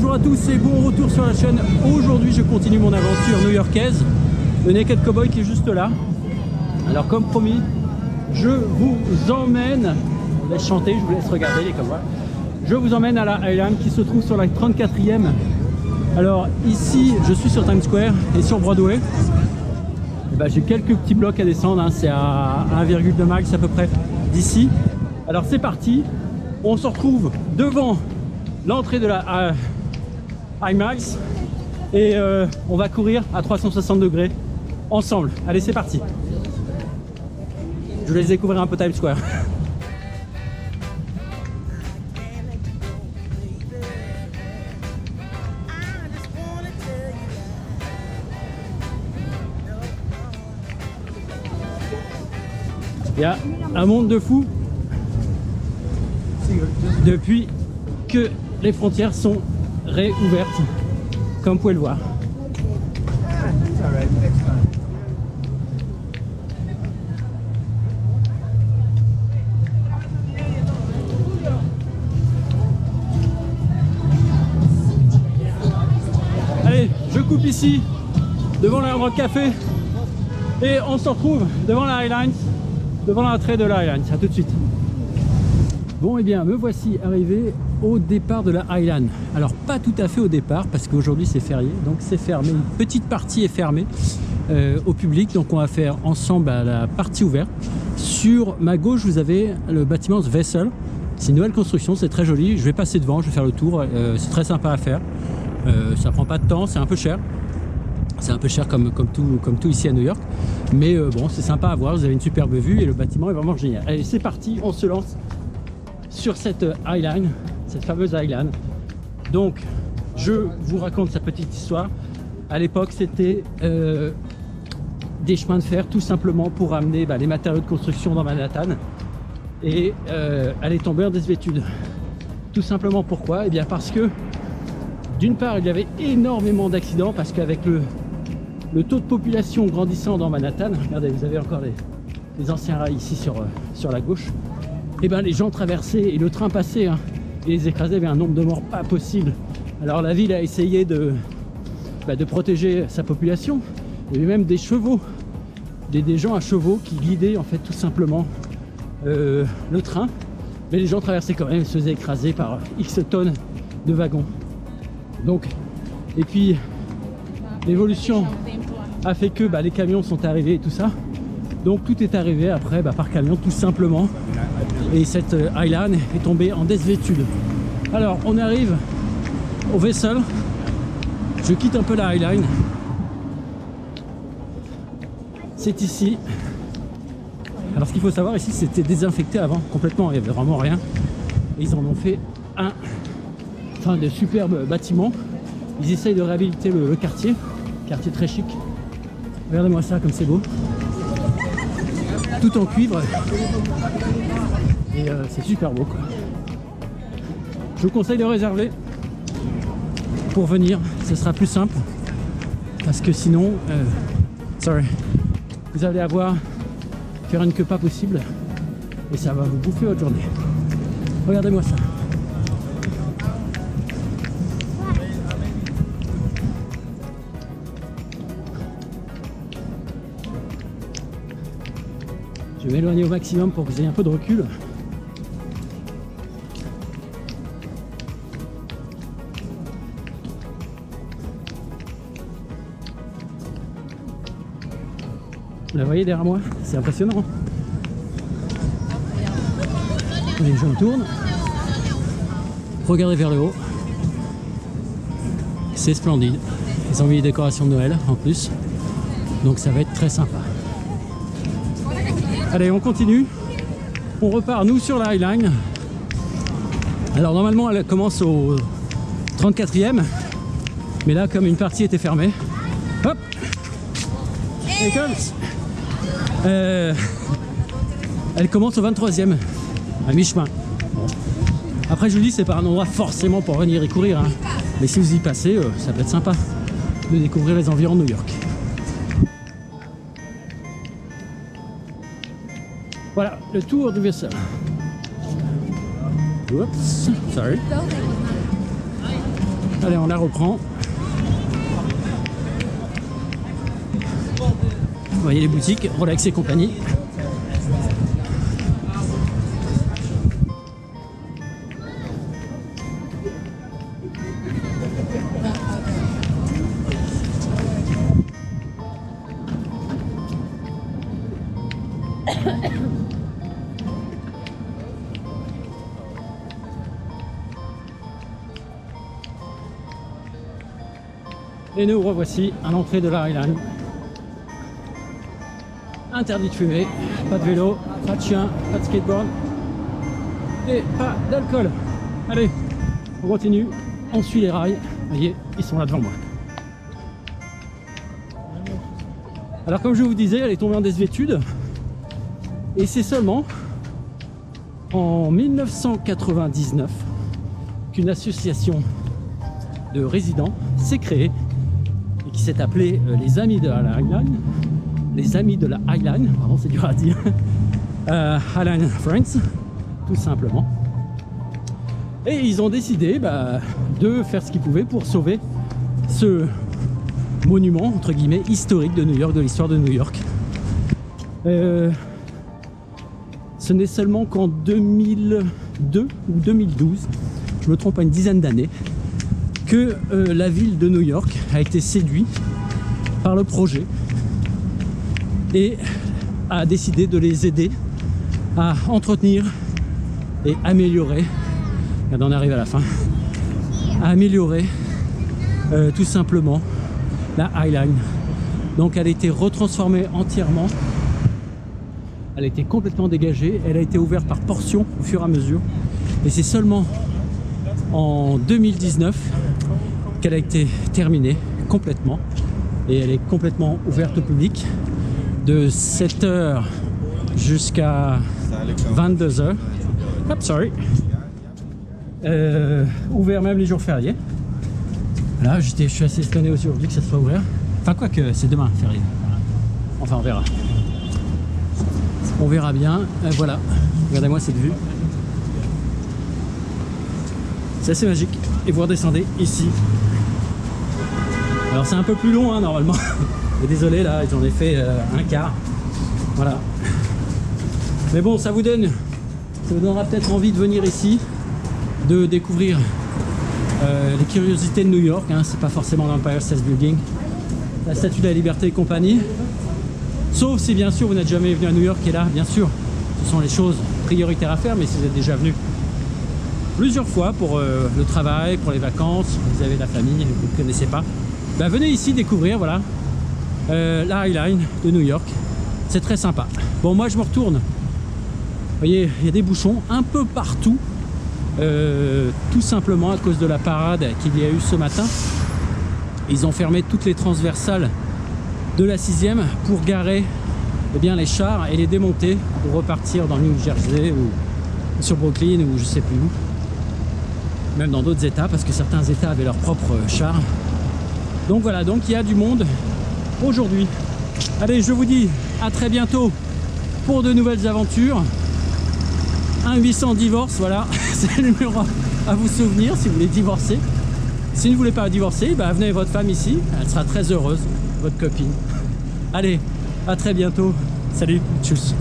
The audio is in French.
Bonjour à tous et bon retour sur la chaîne. Aujourd'hui je continue mon aventure new-yorkaise. Le Naked Cowboy qui est juste là. Alors comme promis, je vous emmène, je vous laisse chanter, je vous laisse regarder les cowboys. Je vous emmène à la Highline qui se trouve sur la 34e. Alors ici je suis sur Times Square et sur Broadway. J'ai quelques petits blocs à descendre, hein. C'est à 1,2 miles à peu près d'ici. Alors c'est parti, on se retrouve devant l'entrée de la High Miles et on va courir à 360 degrés ensemble. Allez, c'est parti. Je vous laisse découvrir un peu Times Square. Il y a un monde de fous depuis que les frontières sont réouvertes, comme vous pouvez le voir. Allez, je coupe ici, devant le Hard Rock Café, et on se retrouve devant la Highline, devant l'entrée de la Highline. À tout de suite. Bon, et bien me voici arrivé au départ de la Highline. Alors pas tout à fait au départ parce qu'aujourd'hui c'est férié, donc c'est fermé. Une petite partie est fermée au public, donc on va faire ensemble la partie ouverte. Sur ma gauche vous avez le bâtiment The Vessel. C'est une nouvelle construction, c'est très joli. Je vais passer devant, je vais faire le tour. C'est très sympa à faire. Ça prend pas de temps, c'est un peu cher. C'est un peu cher comme tout ici à New York. Mais bon, c'est sympa à voir, vous avez une superbe vue et le bâtiment est vraiment génial. Allez, c'est parti, on se lance sur cette Highline, cette fameuse Highline. Donc, je vous raconte sa petite histoire. À l'époque, c'était des chemins de fer, tout simplement pour amener les matériaux de construction dans Manhattan. Et elle est tombée en désuétude. Tout simplement pourquoi? Eh bien parce que, d'une part, il y avait énormément d'accidents, parce qu'avec le taux de population grandissant dans Manhattan, regardez, vous avez encore les anciens rails ici sur la gauche, et les gens traversaient et le train passait et les écrasait, avait un nombre de morts pas possible. Alors la ville a essayé de protéger sa population. Il y avait même des chevaux, des gens à chevaux qui guidaient en fait tout simplement le train, mais les gens traversaient quand même, se faisaient écraser par X tonnes de wagons. Donc, et puis l'évolution a fait que les camions sont arrivés et tout ça. Donc tout est arrivé après par camion tout simplement. Et cette Highline est tombée en désuétude. Alors on arrive au Vessel. Je quitte un peu la Highline. C'est ici. Alors ce qu'il faut savoir ici, c'était désinfecté avant complètement. Il n'y avait vraiment rien. Et ils en ont fait de superbes bâtiments. Ils essayent de réhabiliter le quartier très chic. Regardez-moi ça comme c'est beau. Tout en cuivre. Et c'est super beau quoi. Je vous conseille de réserver pour venir, ce sera plus simple parce que sinon vous allez faire une queue pas possible et ça va vous bouffer votre journée. Regardez-moi ça. Je vais m'éloigner au maximum pour que vous ayez un peu de recul. Vous la voyez derrière moi? C'est impressionnant. Allez, je me tourne. Regardez vers le haut. C'est splendide. Ils ont mis des décorations de Noël en plus. Donc ça va être très sympa. Allez, on continue. On repart, nous, sur la Highline. Alors, normalement, elle commence au 34e. Mais là, comme une partie était fermée, hop, et comme elle commence au 23e, à mi-chemin. Bon. Après, je vous dis, c'est pas un endroit forcément pour venir y courir. Hein. Mais si vous y passez, ça peut être sympa de découvrir les environs de New York. Voilà, le tour du Vessel. Oups, sorry. Allez, on la reprend. Vous voyez les boutiques, Rolex et compagnie. Et nous revoici à l'entrée de la Highline. Interdit de fumer, pas de vélo, pas de chien, pas de skateboard et pas d'alcool. Allez, on continue, on suit les rails. Vous voyez, ils sont là devant moi. Alors comme je vous disais, elle est tombée en désuétude et c'est seulement en 1999 qu'une association de résidents s'est créée et qui s'est appelée les Amis de la Highline. Les Amis de la Highline, pardon, c'est dur à dire. Highline Friends, tout simplement. Et ils ont décidé de faire ce qu'ils pouvaient pour sauver ce monument, entre guillemets, historique de New York, de l'histoire de New York. Ce n'est seulement qu'en 2002 ou 2012, je me trompe pas, une dizaine d'années, que la ville de New York a été séduite par le projet et a décidé de les aider à entretenir et améliorer, regardez, on arrive à la fin, à améliorer tout simplement la Highline. Donc elle a été retransformée entièrement, elle a été complètement dégagée, elle a été ouverte par portions au fur et à mesure et c'est seulement en 2019 qu'elle a été terminée complètement et elle est complètement ouverte au public de 7h jusqu'à 22h. Hop, sorry. Ouvert même les jours fériés. Là, je suis assez étonné aujourd'hui que ça soit ouvert. Enfin, quoi que c'est demain, férié. Enfin, on verra. On verra bien. Voilà. Regardez-moi cette vue. C'est assez magique. Et vous redescendez ici. Alors, c'est un peu plus long, hein, normalement. Et désolé, là, j'en ai fait un quart. Voilà. Mais bon, ça vous donnera peut-être envie de venir ici, de découvrir les curiosités de New York. Hein. C'est pas forcément l'Empire State Building, la Statue de la Liberté et compagnie. Sauf si, bien sûr, vous n'êtes jamais venu à New York. Et là, bien sûr, ce sont les choses prioritaires à faire. Mais si vous êtes déjà venu plusieurs fois pour le travail, pour les vacances, vous avez de la famille et vous ne connaissez pas, venez ici découvrir, voilà. La Highline de New York, c'est très sympa. Bon, moi je me retourne. Vous voyez, il y a des bouchons un peu partout, tout simplement à cause de la parade qu'il y a eu ce matin. Ils ont fermé toutes les transversales de la 6e pour garer les chars et les démonter pour repartir dans le New Jersey ou sur Brooklyn ou je sais plus où. Même dans d'autres états, parce que certains états avaient leurs propres chars. Donc voilà, donc il y a du monde aujourd'hui. Allez, je vous dis à très bientôt pour de nouvelles aventures. 1-800 divorce, voilà, c'est le numéro à vous souvenir si vous voulez divorcer. Si vous ne voulez pas divorcer, venez avec votre femme ici, elle sera très heureuse, votre copine. Allez, à très bientôt. Salut, tchuss.